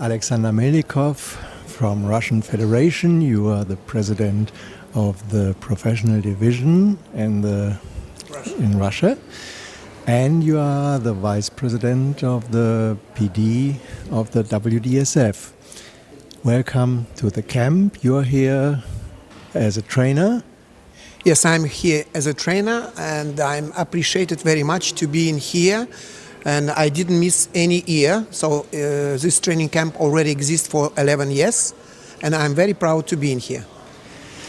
Alexandr Melnikov from Russian Federation. You are the president of the professional division in Russia. And you are the vice president of the PD of the WDSF. Welcome to the camp. You are here as a trainer. Yes, I'm here as a trainer, and I'm appreciated very much to be in here. And I didn't miss any year, so this training camp already exists for 11 years, and I'm very proud to be in here.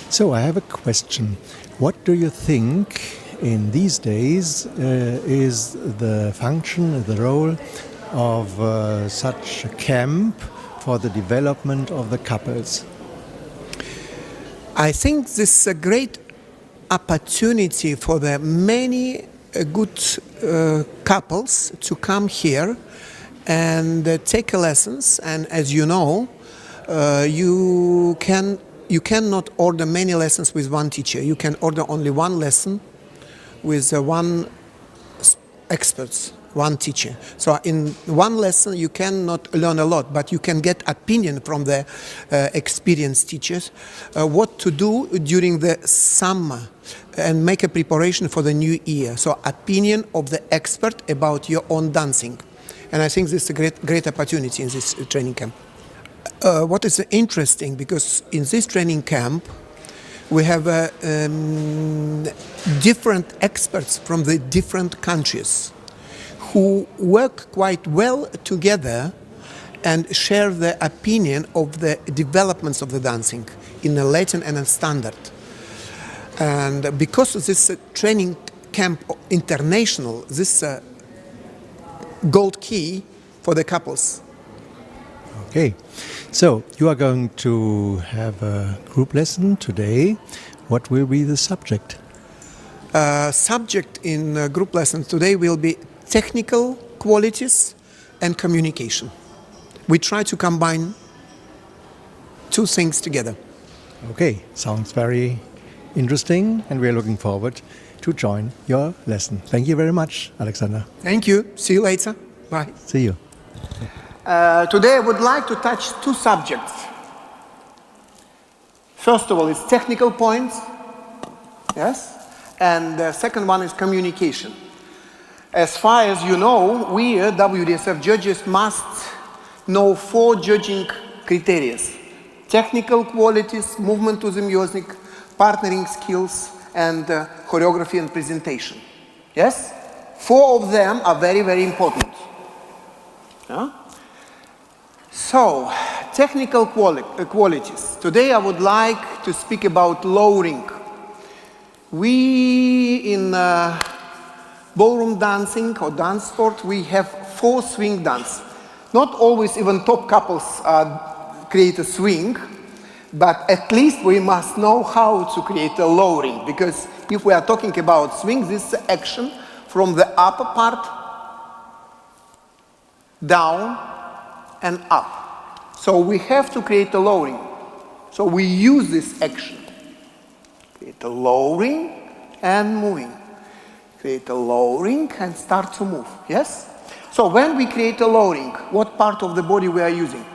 So I have a question. What do you think in these days is the function, the role of such a camp for the development of the couples? I think this is a great opportunity for the many good couples to come here and take lessons. And as you know, you cannot order many lessons with one teacher. You can order only one lesson with one expert, one teacher. So in one lesson you cannot learn a lot, but you can get opinion from the experienced teachers what to do during the summer and make a preparation for the new year. So opinion of the expert about your own dancing. And I think this is a great opportunity in this training camp. What is interesting, because in this training camp we have different experts from the different countries who work quite well together and share the opinion of the developments of the dancing in a Latin and a standard. And because this training camp international, this is a gold key for the couples. Okay, so you are going to have a group lesson today. What will be the subject? Subject in group lessons today will be technical qualities and communication. We try to combine two things together. Okay, sounds very interesting, and we are looking forward to join your lesson. Thank you very much, Alexander. Thank you. See you later. Bye. See you. Today I would like to touch two subjects. First of all, it's technical points, yes, and the second one is communication. As far as you know, we WDSF judges must know 4 judging criteria: technical qualities, movement to the music, partnering skills, and choreography and presentation. Yes? 4 of them are very, very important. Yeah? So, technical qualities. Today I would like to speak about lowering. We in ballroom dancing or dance sport, we have 4 swing dance. Not always even top couples create a swing, but at least we must know how to create a lowering, because if we are talking about swing, this is action from the upper part down and up. So we have to create a lowering. So we use this action. Create a lowering and moving. Create a lowering and start to move. Yes? So when we create a lowering, what part of the body we are using?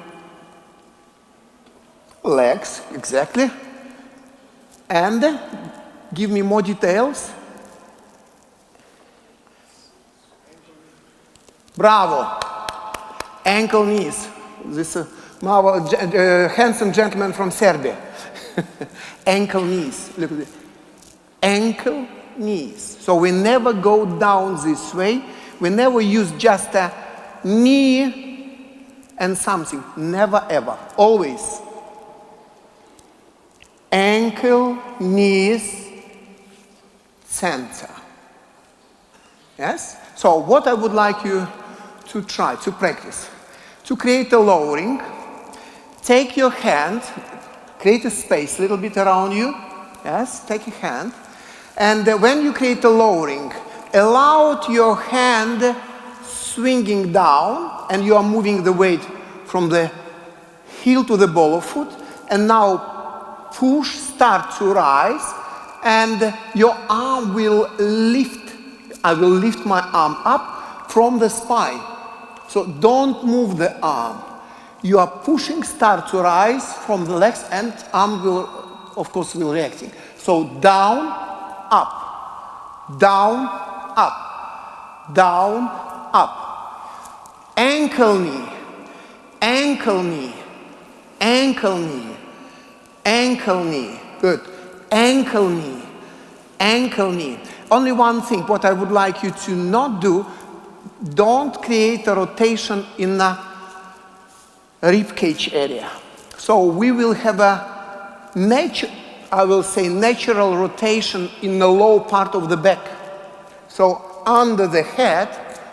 Legs, exactly. And give me more details. Bravo. Ankle, knees. This handsome gentleman from Serbia. Ankle, knees. Look at this. Ankle, knees. So we never go down this way. We never use just a knee and something. Never ever. Always. Ankle, knees, center. Yes? So what I would like you to try, to practice. To create a lowering, take your hand, create a space a little bit around you. Yes? Take your hand. And when you create a lowering, allow your hand swinging down, and you are moving the weight from the heel to the ball of foot. And now push, start to rise, and your arm will lift. I will lift my arm up from the spine. So don't move the arm. you are pushing, start to rise from the legs, and arm will, of course, will reacting. So down, up, down, up, down, up. Ankle knee, ankle knee, ankle knee, ankle knee. Good. Ankle knee, ankle knee. Only one thing, what I would like you to not do, don't create a rotation in the rib cage area. So we will have a natural rotation in the low part of the back. So under the head,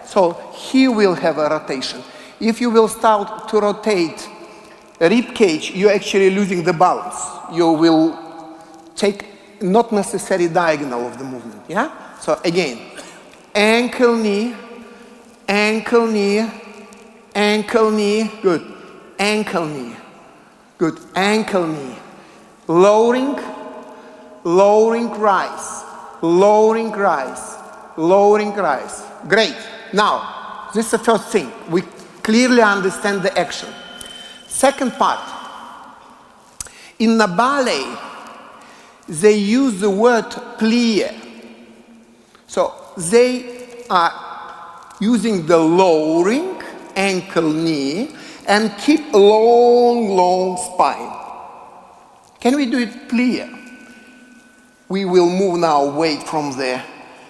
so he will have a rotation. If you will start to rotate rib cage, you're actually losing the balance. You will take not necessarily diagonal of the movement, yeah? So again, ankle knee, ankle knee, ankle knee, good, ankle knee, good, ankle knee, lowering, lowering, rise, lowering, rise, lowering, rise. Great. Now, this is the first thing. We clearly understand the action. Second part, in the ballet, they use the word plié. So they are using the lowering ankle knee and keep a long, long spine. Can we do it plié? We will move now weight from the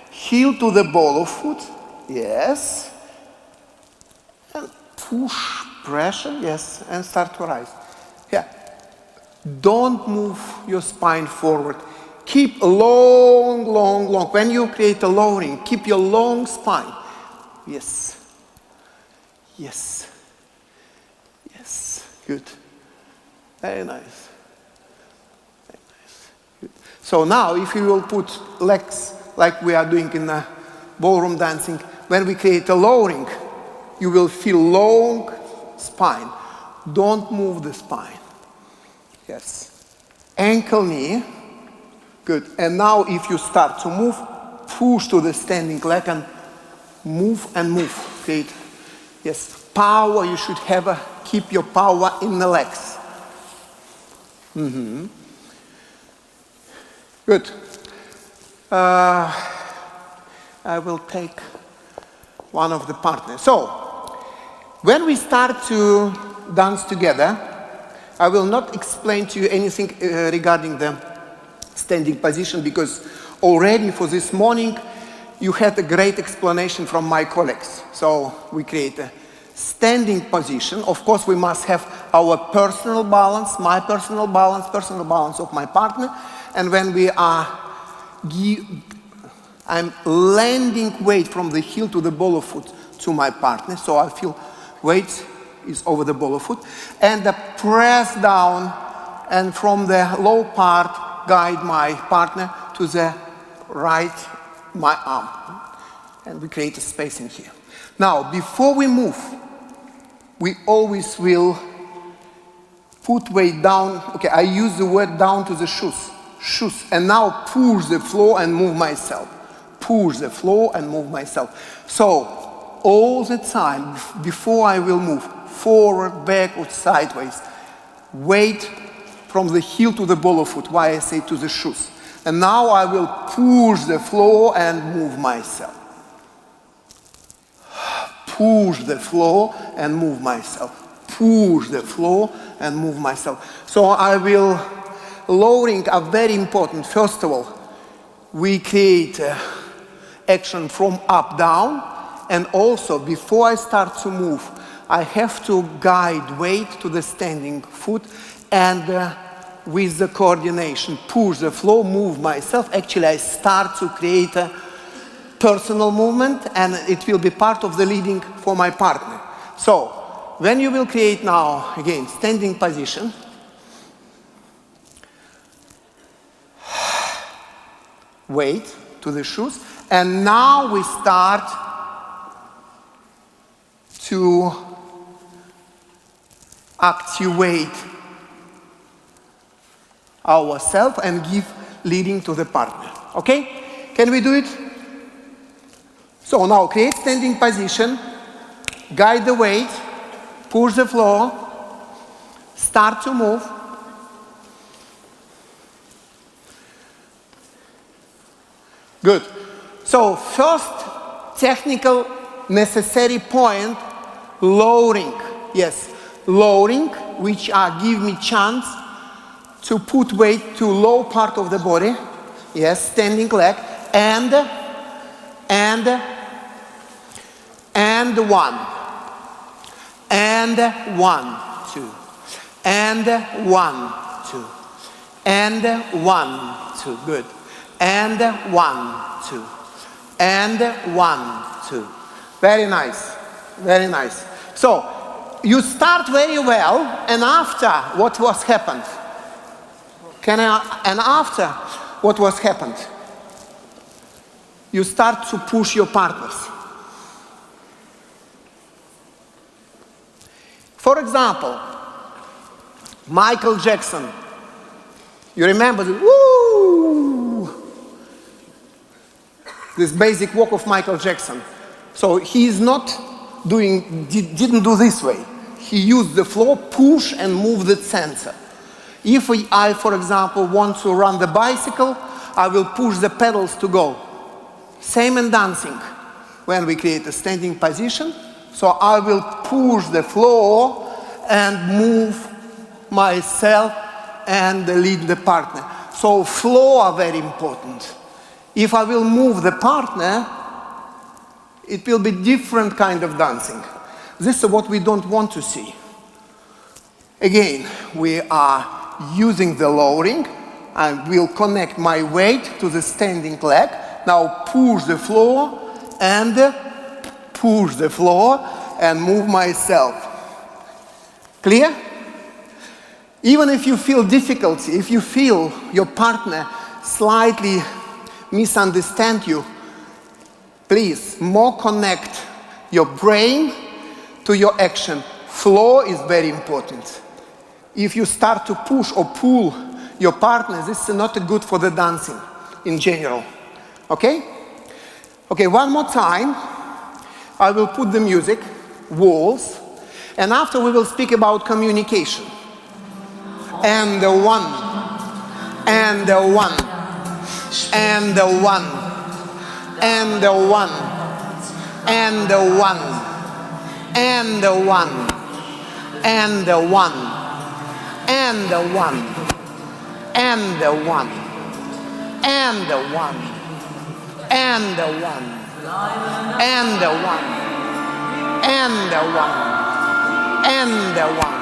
heel to the ball of foot. Yes. And push, pressure, yes, and start to rise. Yeah. Don't move your spine forward. Keep long, long, long. When you create a lowering, keep your long spine. Yes. Yes. Yes. Good. Very nice. Very nice. Good. So now, if you will put legs like we are doing in the ballroom dancing, when we create a lowering, you will feel long spine. Don't move the spine. Yes. Ankle knee. Good. And now if you start to move, push to the standing leg and move and move. Great. Yes. Power, you should have keep your power in the legs. Mm-hmm. Good. I will take one of the partners. So, when we start to dance together, I will not explain to you anything regarding the standing position because already for this morning you had a great explanation from my colleagues. So we create a standing position. Of course we must have our personal balance, my personal balance of my partner. And when we are, I'm landing weight from the heel to the ball of foot to my partner. So I feel weight is over the ball of foot, and the press down, and from the low part, guide my partner to the right, my arm. And we create a space in here. Now, before we move, we always will put weight down. Okay, I use the word down to the shoes. Shoes. And now push the floor and move myself. Push the floor and move myself. So, all the time, before I will move, forward, backward, sideways. Weight from the heel to the ball of foot, why I say to the shoes. And now I will push the floor and move myself. Push the floor and move myself. Push the floor and move myself. So I will, lowering are very important. First of all, we create action from up, down. And also, before I start to move, I have to guide weight to the standing foot and with the coordination, push the floor, move myself. Actually, I start to create a personal movement and it will be part of the leading for my partner. So, when you will create now, again, standing position, weight to the shoes, and now we start to activate ourselves and give leading to the partner. Okay? Can we do it? So now create standing position, guide the weight, push the floor, Start to move. Good. So first technical necessary point, lowering. Yes, lowering, which give me chance to put weight to low part of the body. Yes, standing leg. And one. And 1, 2. And 1, 2. And 1, 2. Good. And 1, 2. And 1, 2. Very nice. Very nice. So, you start very well, and after, what was happened? And after, what was happened? You start to push your partners. For example, Michael Jackson. You remember the woo! This basic walk of Michael Jackson. So he's not didn't do this way. He used the floor, push and move the sensor. If I, for example, want to run the bicycle, I will push the pedals to go. Same in dancing. When we create a standing position, so I will push the floor and move myself and lead the partner. So flow are very important. If I will move the partner, it will be different kind of dancing. This is what we don't want to see. Again, we are using the lowering. I will connect my weight to the standing leg. Now push the floor and push the floor and move myself. Clear? Even if you feel difficulty, if you feel your partner slightly misunderstand you, please more connect your brain to your action. Flow is very important. If you start to push or pull your partner, this is not good for the dancing in general. Okay? Okay, one more time. I will put the music, walls, and after we will speak about communication. And the one, and the one, and the one, and the one, and the one, and the one, and the one, and the one, and the one, and the one, and the one, and the one, and the one, and the one.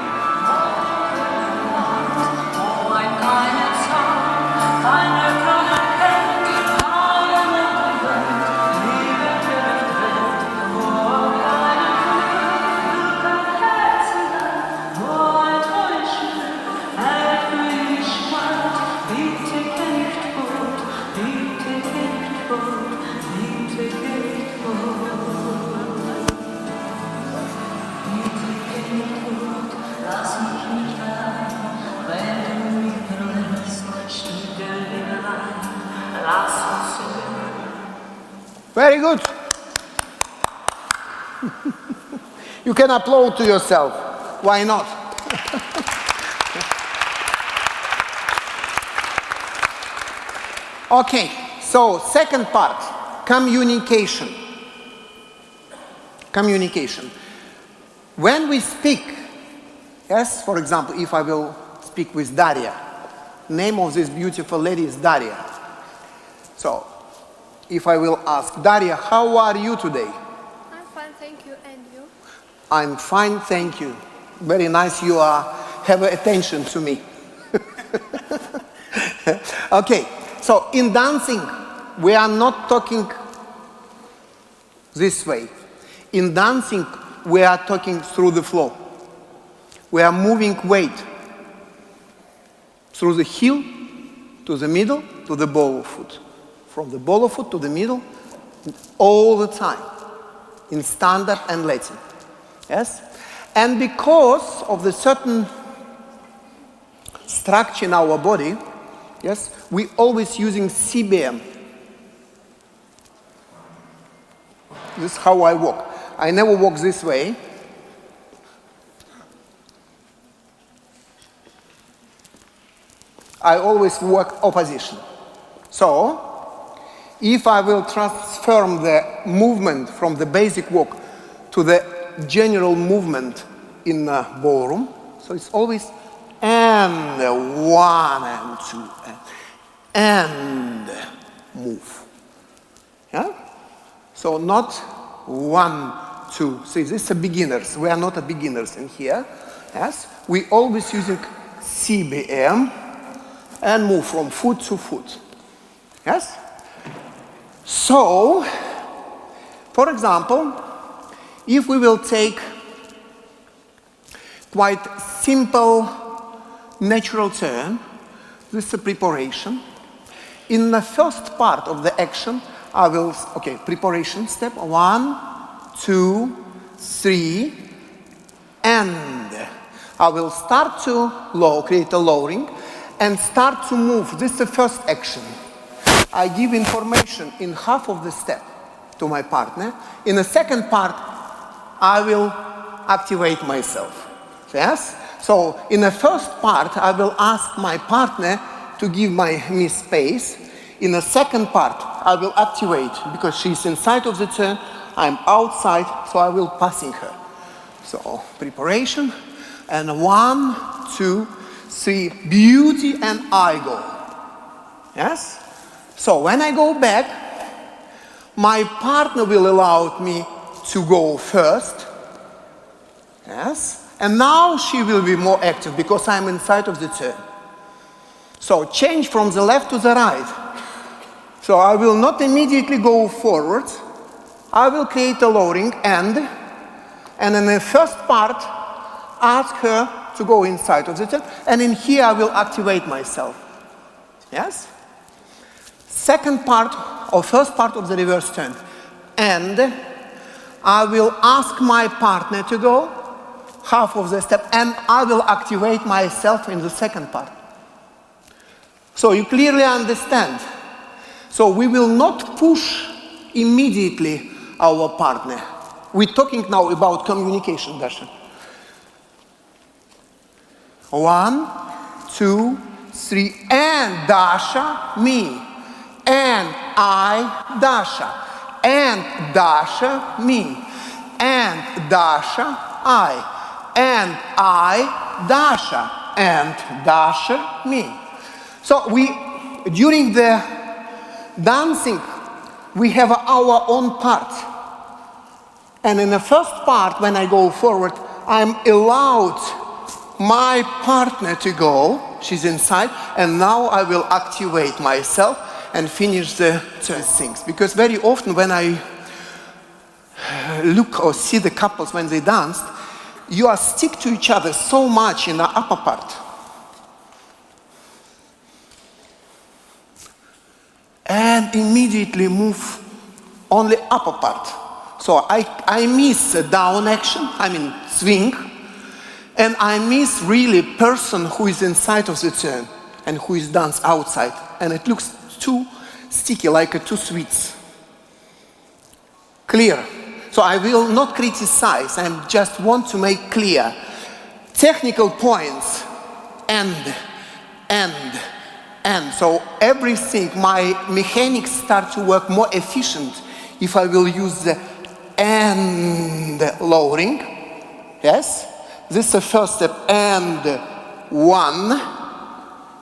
Very good. You can applaud to yourself. Why not? Okay, so second part, communication. Communication. When we speak, yes, for example, if I will speak with Daria, name of this beautiful lady is Daria. So, if I will ask, Daria, how are you today? I'm fine, thank you. And you? I'm fine, thank you. Very nice you have attention to me. Okay, so in dancing, we are not talking this way. In dancing, we are talking through the flow. We are moving weight through the heel to the middle to the ball of foot. From the ball of foot to the middle, all the time, in standard and Latin. Yes? And because of the certain structure in our body, yes, we always using CBM. This is how I walk. I never walk this way. I always work opposition. So, if I will transform the movement from the basic walk to the general movement in a ballroom, so it's always and 1 and 2 and move. Yeah? So not 1, 2, 3. This is beginners. We are not a beginners in here. Yes? We always using CBM and move from foot to foot. Yes? So, for example, if we will take quite simple natural turn, this is a preparation. In the first part of the action, I will, preparation step, 1, 2, 3, and I will start to create a lowering and start to move. This is the first action. I give information in half of the step to my partner. In the second part, I will activate myself. Yes? So in the first part, I will ask my partner to give me space. In the second part, I will activate because she's inside of the turn, I'm outside, so I will passing her. So preparation, and 1, 2, 3, beauty, and I go. Yes? So when I go back, my partner will allow me to go first. Yes? And now she will be more active because I'm inside of the turn. So change from the left to the right. So I will not immediately go forward. I will create a lowering and in the first part, ask her to go inside of the turn. And in here, I will activate myself. Yes? Second part or first part of the reverse turn. And I will ask my partner to go half of the step, and I will activate myself in the second part. So you clearly understand. So we will not push immediately our partner. We're talking now about communication, Dasha. 1, 2, 3, and Dasha, me. And I, Dasha. And Dasha, me. And Dasha, I. And I, Dasha. And Dasha, me. So during the dancing, we have our own part. And in the first part, when I go forward, I'm allowed my partner to go. She's inside. And now I will activate myself and finish the things. Because very often when I look or see the couples when they dance, you are stick to each other so much in the upper part. And immediately move only upper part. So I miss a down action, swing, and I miss really person who is inside of the turn and who is dance outside. And it looks too sticky, like two sweets. Clear. So I will not criticize, I just want to make clear. Technical points, and. So everything, my mechanics start to work more efficient if I will use the and lowering. Yes? This is the first step, and 1.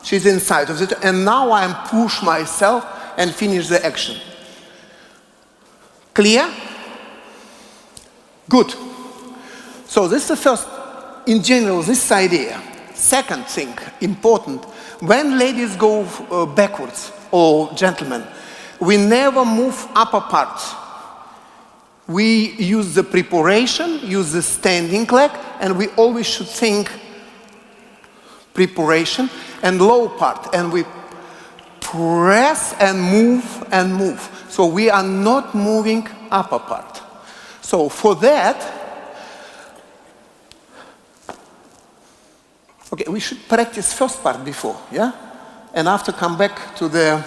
She's inside of it, and now I'm push myself and finish the action. Clear? Good. So this is the first, in general, this idea. Second thing, important, when ladies go backwards, or gentlemen, we never move upper part. We use the preparation, use the standing leg, and we always should think preparation and low part, and we press and move. So we are not moving upper part. So for that, okay, we should practice first part before, yeah? And after come back to the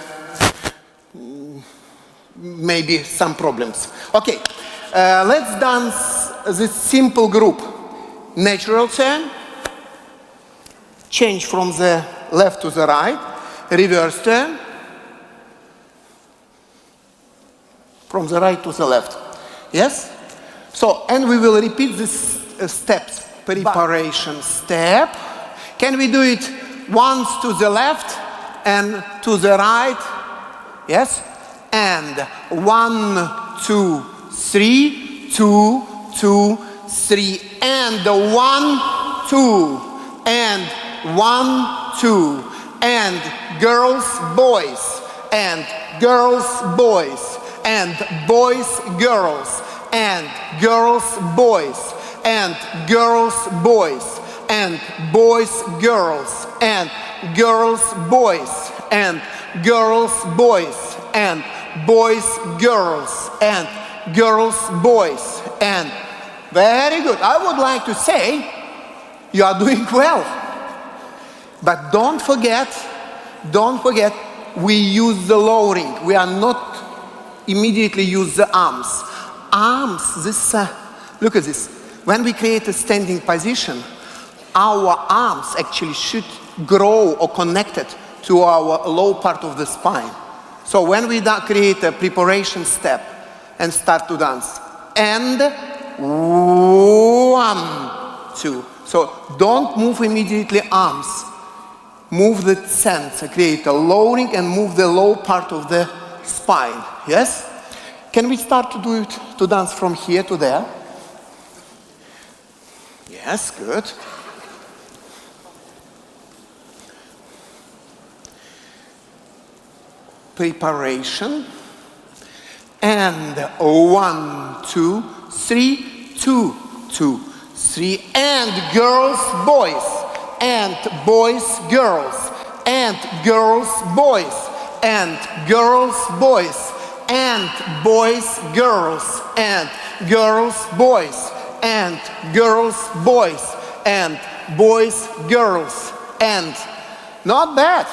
maybe some problems. Okay, let's dance this simple group. Natural turn, change from the left to the right, Reverse turn. From the right to the left. Yes? So, and we will repeat these steps. Preparation step. Can we do it once to the left and to the right? Yes? And 1, 2, 3, 2, 2, 3, and 1, 2, and 1, 2, and girls, boys, and girls, boys, and boys, girls, and girls, boys, and girls, boys, and boys, girls, and girls, boys, and girls, boys, and boys, girls, and girls, boys, and very good. I would like to say you are doing well. But don't forget, we use the lowering. We are not immediately use the arms. Arms, this, look at this. When we create a standing position, our arms actually should grow or connect it to our low part of the spine. So when we create a preparation step and start to dance, and 1, 2. So don't move immediately arms. Move the center, create a lowering and move the low part of the spine. Yes? Can we start to do it, to dance from here to there? Yes, good. Preparation. And 1, 2, 3, 2, 2, 3. And girls, boys. And boys, girls. And girls, boys. And girls, boys. And boys, girls. And girls, boys. And girls, boys. And boys, girls. And not bad.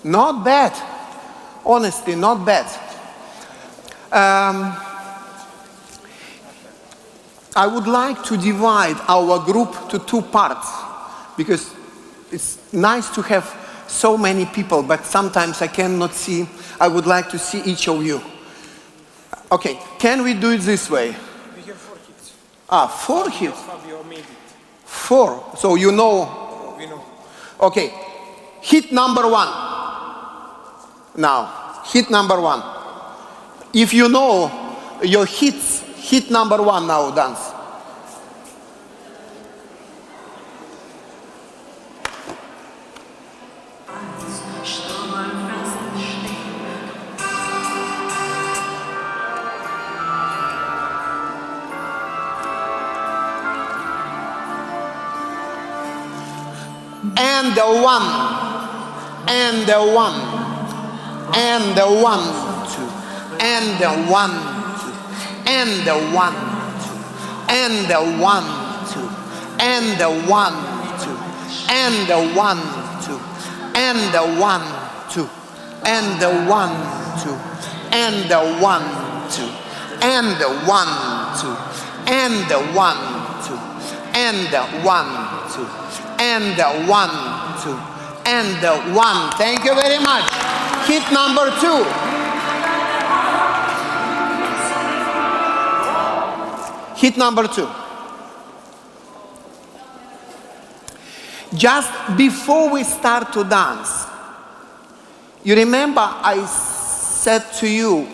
Not bad. Honestly, not bad. I would like to divide our group to 2 parts because it's nice to have so many people, but sometimes I cannot see. I would like to see each of you. Okay, can we do it this way? We have 4 hits. 4 hits. Fabio made it. 4. So you know. We know. Okay, hit number 1. Now, hit number 1. If you know your hits, hit number 1 now, dance. And the 1, and the 1, and the 1, 2, and the 1, 2, and the 1, 2, and the 1, 2, and the 1, 2, and the 1, 2, and the 1, 2, and the 1, 2, and the 1, 2, and the 1, 2, and the 1, 2, and the 1, 2, and the 1, 2, and the 1. Thank you very much. Hit number 2. Hit number 2. Just before we start to dance, you remember I said to you,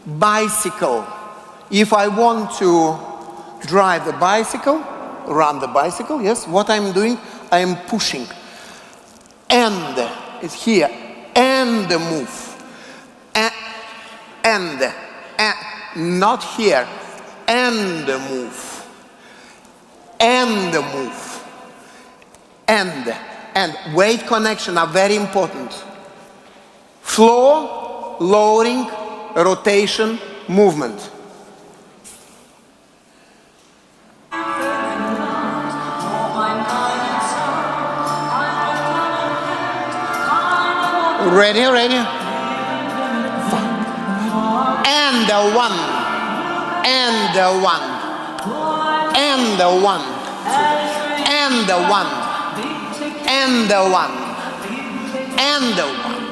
bicycle. If I want to drive the bicycle, run the bicycle, yes, what I'm doing, I am pushing. And is here, and move. And not here, and move. And move. And weight connection are very important. Flow, lowering, rotation, movement. Ready? And the 1, and the 1, and the 1, and the 1, and the 1, and the one,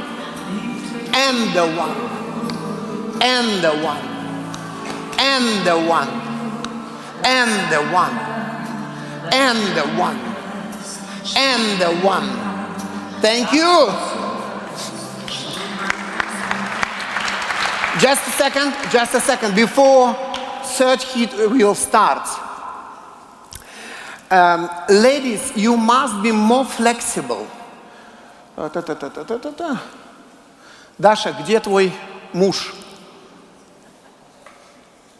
and the one, and the one, and the one, and the one, and the one, and the one. Thank you. Just a second, before third hit will start. Ladies, you must be more flexible. Даша, где твой муж?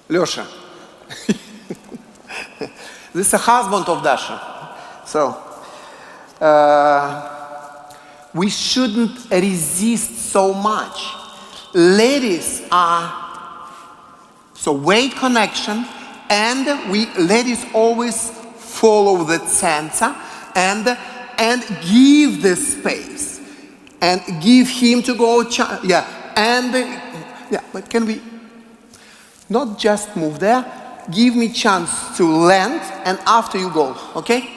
Леша. This is the husband of Dasha. So, we shouldn't resist so much. Ladies are so weight connection, and ladies always follow the center and give the space and give him to go. But can we not just move there? Give me chance to land, and after you go, okay?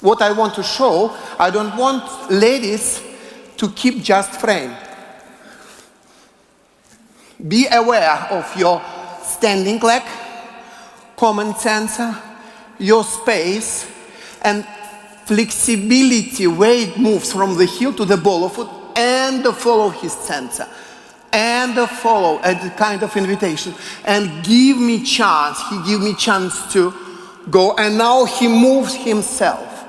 What I want to show, I don't want ladies to keep just frame. Be aware of your standing leg, common sensor, your space, and flexibility, weight moves from the heel to the ball of foot, and follow his sensor. And follow a kind of invitation. And give me chance. He give me chance to go. And now he moves himself.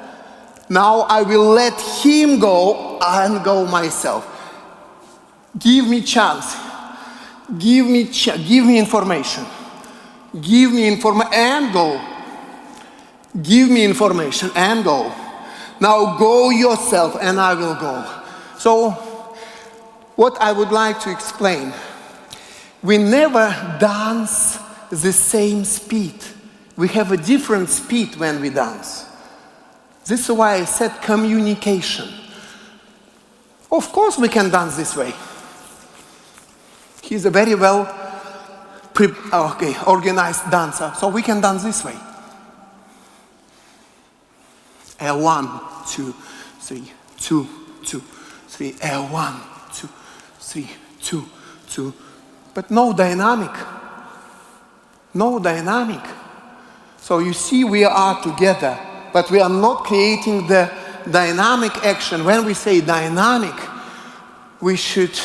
Now I will let him go and go myself. Give me chance. Give me information. Give me information and go. Give me information and go. Now go yourself and I will go. So, what I would like to explain, we never dance the same speed. We have a different speed when we dance. This is why I said communication. Of course we can dance this way. He's a very well organized dancer, so we can dance this way. 1, 2, 3, 2, 2, 3, 1, 2, 3, 2, 2. But no dynamic. No dynamic. So you see we are together, but we are not creating the dynamic action. When we say dynamic, we should...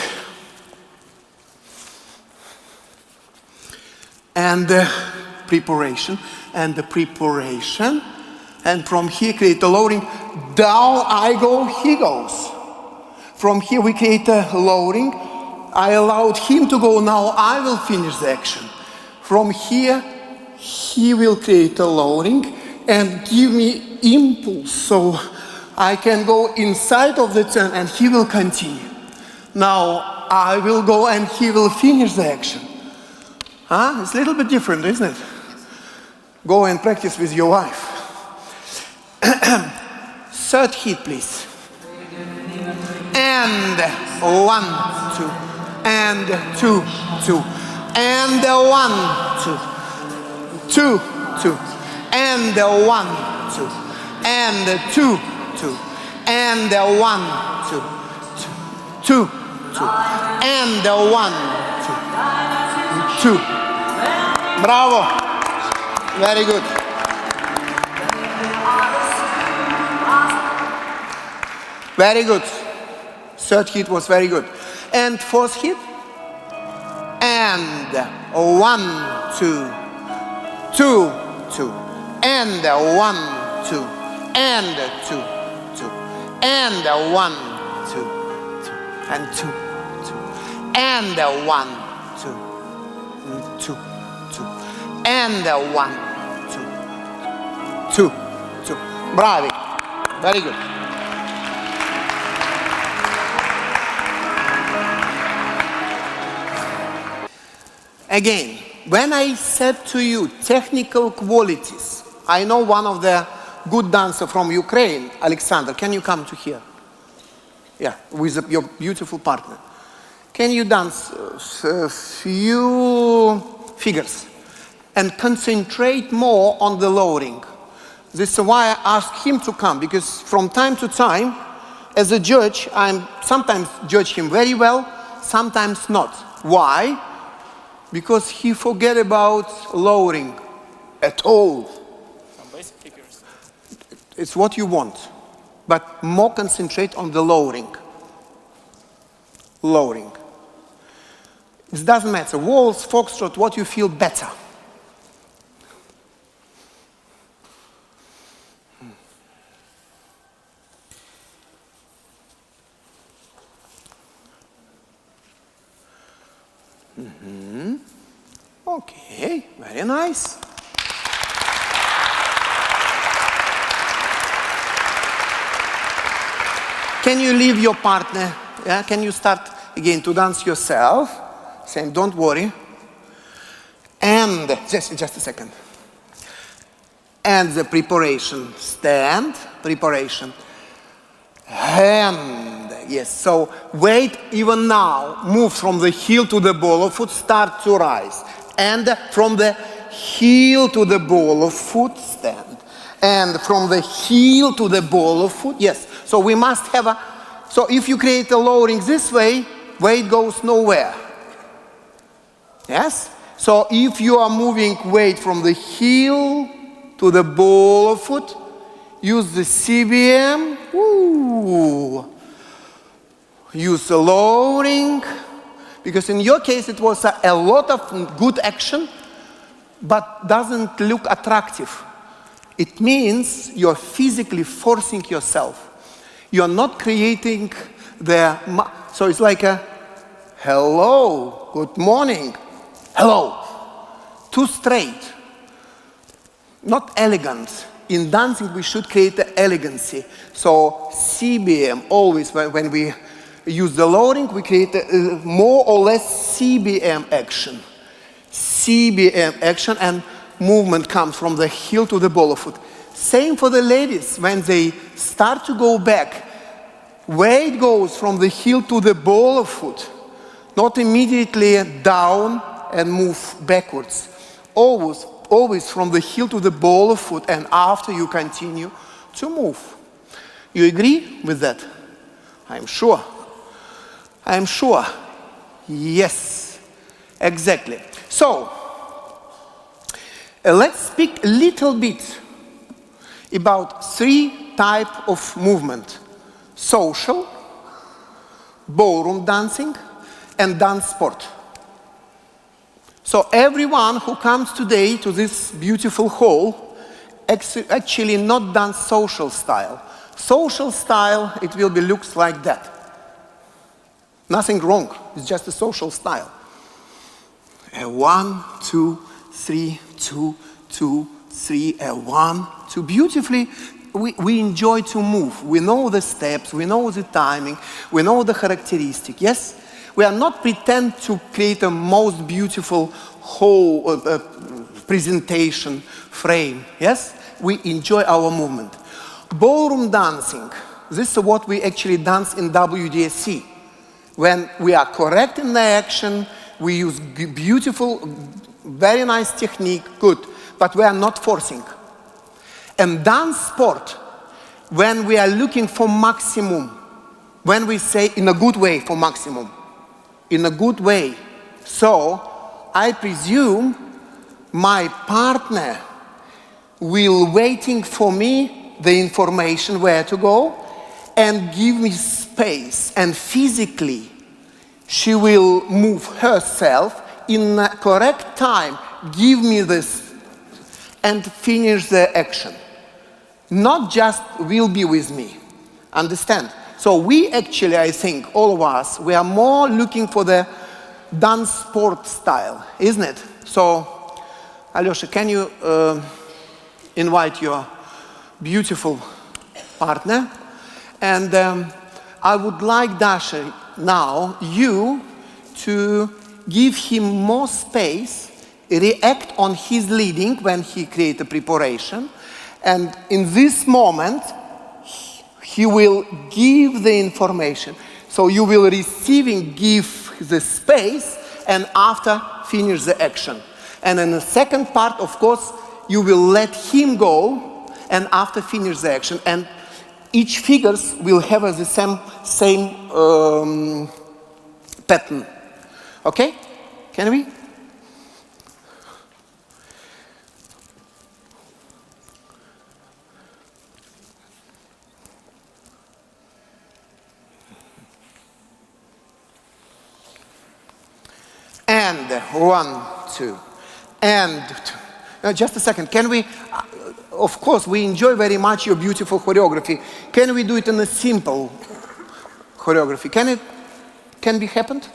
And the preparation, and the preparation. And from here create a loading. Down I go, he goes. From here we create a loading. I allowed him to go, now I will finish the action. From here, he will create a loading and give me impulse. So I can go inside of the turn and he will continue. Now I will go and he will finish the action. It's a little bit different, isn't it? Go and practice with your wife. Third hit, please. And 1, 2, and 2, 2, and 1, 2, 2, 2, and 1, 2, and 2, 2, and 1, 2, 2, 2, and 1, 2, 2. Bravo. Very good. Very good. Third hit was very good. And fourth hit. And 1, 2, 2, 2. And 1, 2. And 2, 2. And 1, 2, 2. And 2, 2. And 1, 2, 2, 2. And 1, 2, 2, 2. Bravi. Very good. Again, when I said to you technical qualities, I know one of the good dancer from Ukraine, Alexandr. Can you come to here? Yeah, with your beautiful partner. Can you dance a few figures and concentrate more on the loading? This is why I asked him to come, because from time to time as a judge, I'm sometimes judge him very well, sometimes not. Why? Because he forget about lowering at all. Some basic figures. It's what you want, but more concentrate on the lowering. Lowering. It doesn't matter. Waltz, foxtrot, what you feel better. Okay, very nice. Can you leave your partner? Yeah? Can you start again to dance yourself? Same, don't worry. And, just a second. And the preparation. Stand, preparation. Hand, yes. So wait, even now, move from the heel to the ball of foot, start to rise. And from the heel to the ball of foot, stand. And from the heel to the ball of foot, yes. So we must have a, so if you create a lowering this way, weight goes nowhere. Yes? So if you are moving weight from the heel to the ball of foot, use the CBM. Ooh. Use the lowering. Because in your case it was a lot of good action, but doesn't look attractive. It means you're physically forcing yourself. You're not creating the, so it's like a hello, good morning, hello. Too straight, not elegant. In dancing we should create the elegancy. So CBM, always when we use the lowering, we create a more or less CBM action. CBM action, and movement comes from the heel to the ball of foot. Same for the ladies. When they start to go back, weight goes from the heel to the ball of foot, not immediately down and move backwards. Always from the heel to the ball of foot, and after you continue to move. You agree with that? I'm sure. I'm sure. Yes, exactly. So, let's speak a little bit about three types of movement. Social, ballroom dancing, and dance sport. So everyone who comes today to this beautiful hall actually not dance social style. Social style, it will be looks like that. Nothing wrong, it's just a social style. 1, 2, 3, 2, 2, 3, 1, 2. Beautifully, we enjoy to move. We know the steps, we know the timing, we know the characteristic, yes? We are not pretend to create a most beautiful whole presentation frame, yes? We enjoy our movement. Ballroom dancing, this is what we actually dance in WDSC. When we are correct in the action, we use beautiful, very nice technique, good, but we are not forcing. And dance sport, when we are looking for maximum, when we say in a good way for maximum, in a good way. So, I presume my partner will waiting for me the information where to go and give me space, and physically she will move herself in a correct time, give me this and finish the action. Not just will be with me. Understand? So we actually, I think, all of us, we are more looking for the dance sport style, isn't it? So, Alyosha, can you invite your beautiful partner? And I would like, Dasha, now you to give him more space, react on his leading when he create a preparation, and in this moment he will give the information. So you will receiving, give the space, and after finish the action. And in the second part, of course, you will let him go, and after finish the action. And each figures will have the same pattern. Okay? Can we? And 1, 2, and 2. Just a second. Can we? Of course, we enjoy very much your beautiful choreography. Can we do it in a simple choreography? Can be happened?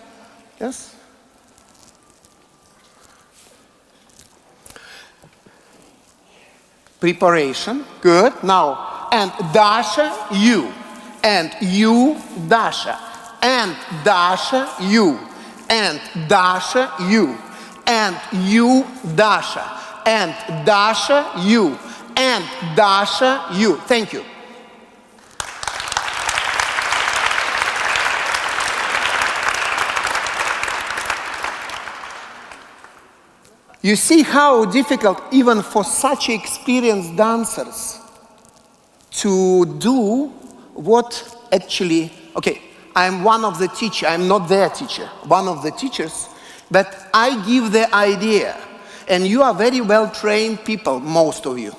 Yes. Preparation. Good. Now, and Dasha, you, and you, Dasha, and Dasha, you, and Dasha, you, and you, Dasha, and Dasha, you, and Dasha, you. Thank you. You see how difficult even for such experienced dancers to do what actually, okay, I'm one of the teachers, I'm not their teacher, one of the teachers, but I give the idea, and you are very well trained people, most of you.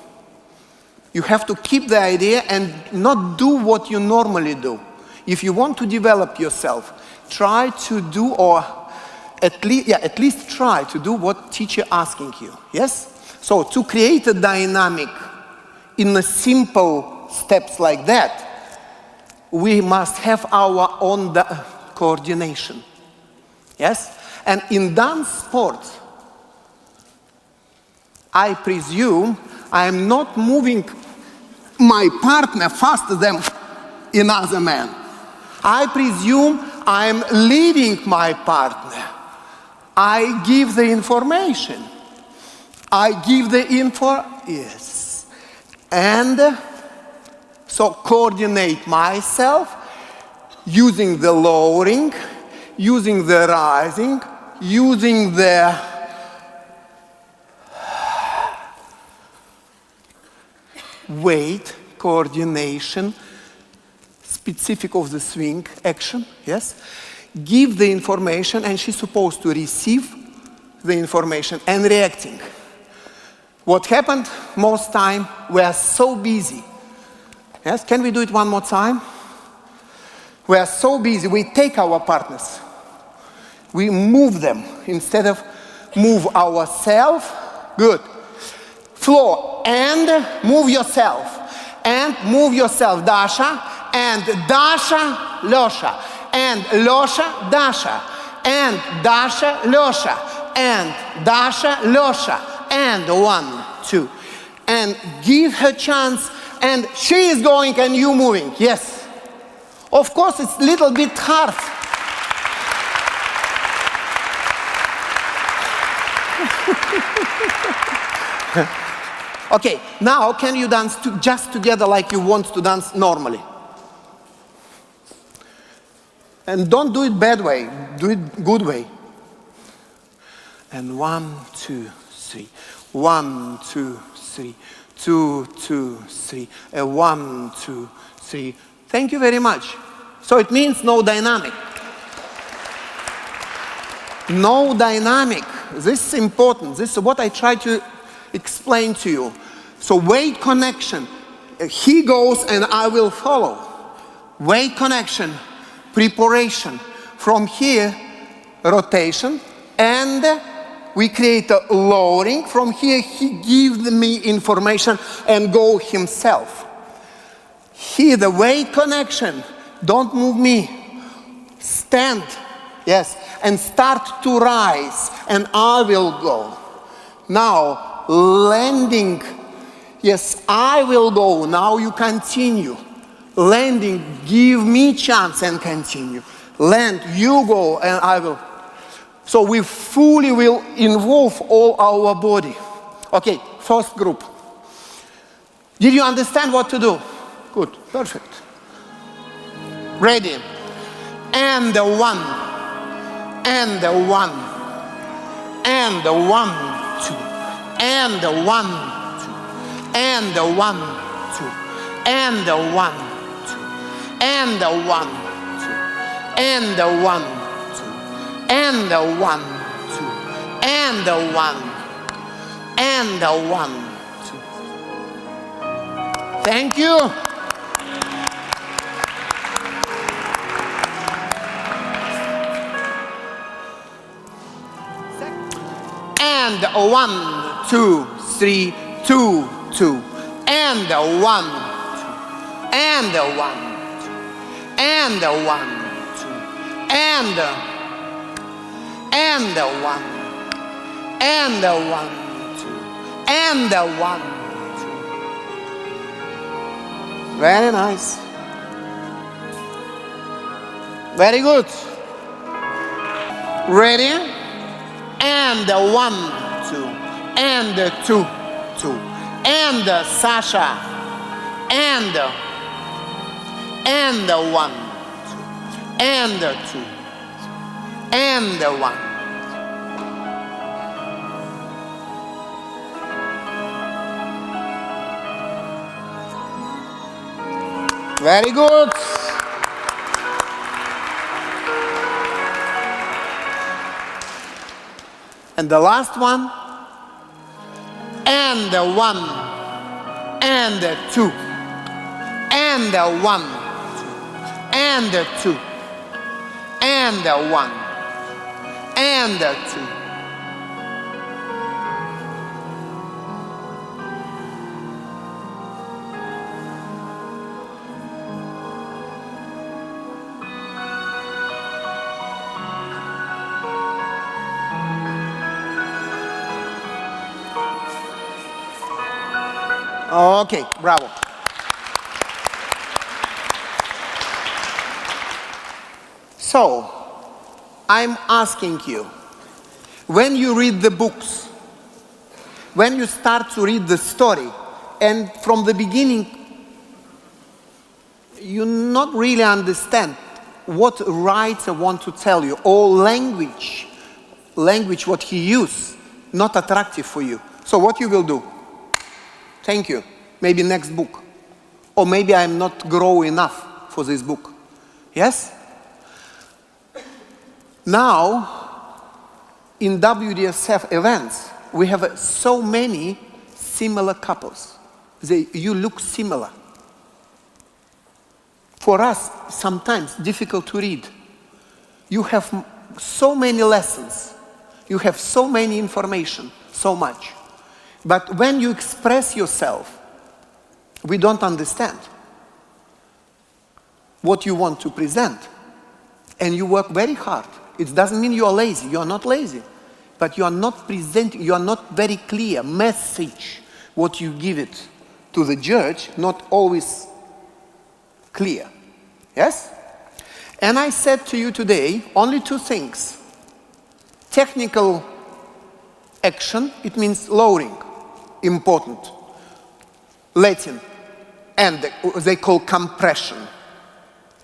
You have to keep the idea and not do what you normally do. If you want to develop yourself, try to do, or at least try to do what teacher asking you. Yes? So to create a dynamic in a simple steps like that, we must have our own coordination. Yes? And in dance sport, I presume I am not moving my partner faster than another man. I presume I am leading my partner. I give the information. I give the info, yes. And so coordinate myself using the lowering, using the rising, using the weight, coordination, specific of the swing action, yes? Give the information, and she's supposed to receive the information and reacting. What happened most time, we are so busy. Yes, can we do it one more time? We are so busy, we take our partners. We move them instead of move ourselves. Good. Floor, and move yourself. And move yourself, Dasha. And Dasha, Losha. And Losha, Dasha. And Dasha, Losha. And Dasha, Losha. And 1, 2. And give her chance, and she is going and you moving. Yes. Of course, it's a little bit hard. Okay, now can you dance just together like you want to dance normally? And don't do it bad way, do it good way. And 1, 2, 3. 1, 2, 3. 2, 2, 3. 1, 2, 3. Thank you very much. So it means no dynamic. No dynamic. This is important. This is what I try to explain to you. So weight connection. He goes and I will follow. Weight connection. Preparation. From here, rotation. And we create a lowering. From here, he gives me information and go himself. Here, the weight connection. Don't move me. Stand. Yes. And start to rise. And I will go. Now, landing. Yes, I will go. Now you continue. Landing, give me chance and continue. Land, you go and I will. So we fully will involve all our body. Okay, first group. Did you understand what to do? Good, perfect. Ready. And the 1. And the 1. And the 1, 2. And the 1, 2. And the 1, 2. And the 1, and the 1, 2, and the 1, 2, and the 1, 2, and the 1, and the 1, 2. Thank you. And 1, 2, 3, 2, 2, and 1, 2, and 1, 2, and 1, 2, and 1, and 1, 2, and 1, 2. Very nice. Very good. Ready? And 1, 2, and 2, 2, and Sasha, and 1, 2, and 2, and 1. Very good. And the last one, and 1, and 2, and 1, 2, and 2, and 1, and 2. Okay, bravo. So, I'm asking you, when you read the books, when you start to read the story, and from the beginning, you not really understand what writer want to tell you, or language what he used, not attractive for you. So what you will do? Thank you. Maybe next book. Or maybe I'm not grow enough for this book. Yes? Now, in WDSF events, we have so many similar couples. You look similar. For us, sometimes difficult to read. You have so many lessons. You have so many information, so much. But when you express yourself, we don't understand what you want to present. And you work very hard. It doesn't mean you are lazy. You are not lazy. But you are not presenting, you are not very clear. Message, what you give it to the judge, not always clear. Yes? And I said to you today, only two things. Technical action, it means lowering. Important. Latin. And they call compression.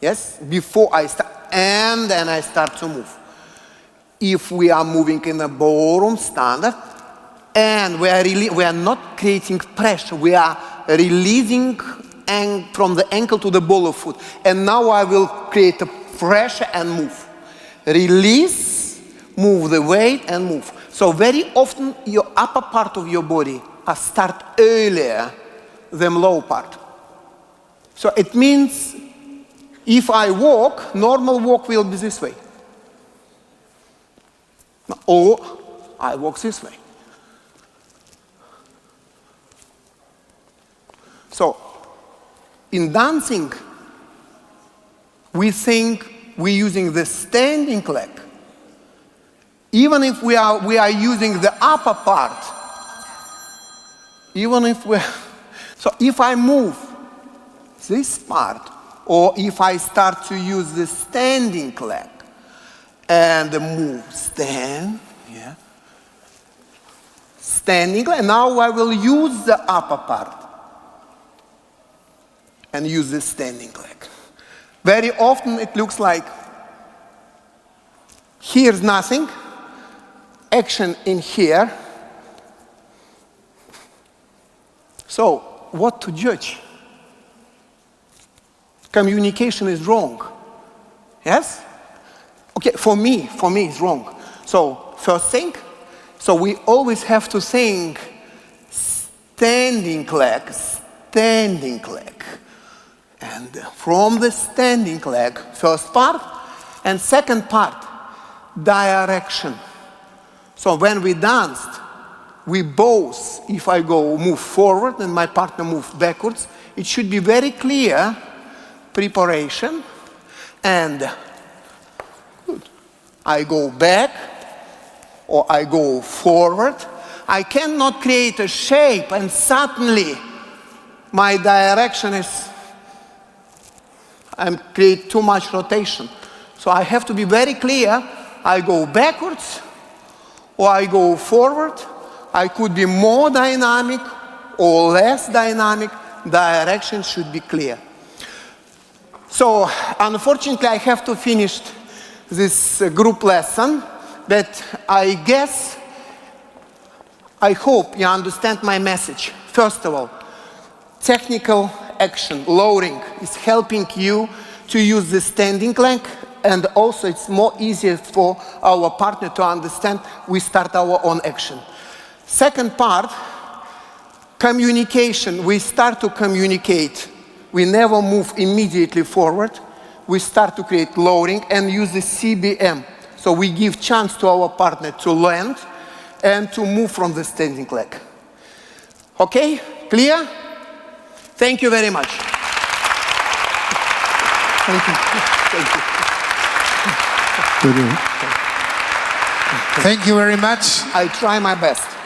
Yes? Before I start, and then I start to move. If we are moving in a ballroom standard, and we are not creating pressure, we are releasing from the ankle to the ball of foot. And now I will create a pressure and move. Release, move the weight and move. So very often your upper part of your body start earlier than lower part. So it means if I walk, normal walk will be this way. Or I walk this way. So in dancing, we think we're using the standing leg. Even if we are using the upper part, so if I move this part, or if I start to use the standing leg, and move, stand, yeah, standing leg, now I will use the upper part, and use the standing leg. Very often it looks like, here's nothing, action in here. So, what to judge? communication is wrong. Yes? Okay, for me it's wrong. So first thing, so we always have to think standing leg. And from the standing leg, first part, and second part, direction. So when we danced, we both, if I move forward and my partner moves backwards, it should be very clear preparation, and I go back or I go forward. I cannot create a shape and suddenly my direction is, I create too much rotation. So I have to be very clear. I go backwards or I go forward. I could be more dynamic or less dynamic. Direction should be clear. So unfortunately, I have to finish this group lesson, but I hope you understand my message. First of all, technical action, loading, is helping you to use the standing leg, and also it's more easier for our partner to understand. We start our own action. Second part, communication. We start to communicate. We never move immediately forward. We start to create loading and use the CBM. So we give chance to our partner to land and to move from the standing leg. Okay? Clear? Thank you very much. Thank you. Thank you very much. I try my best.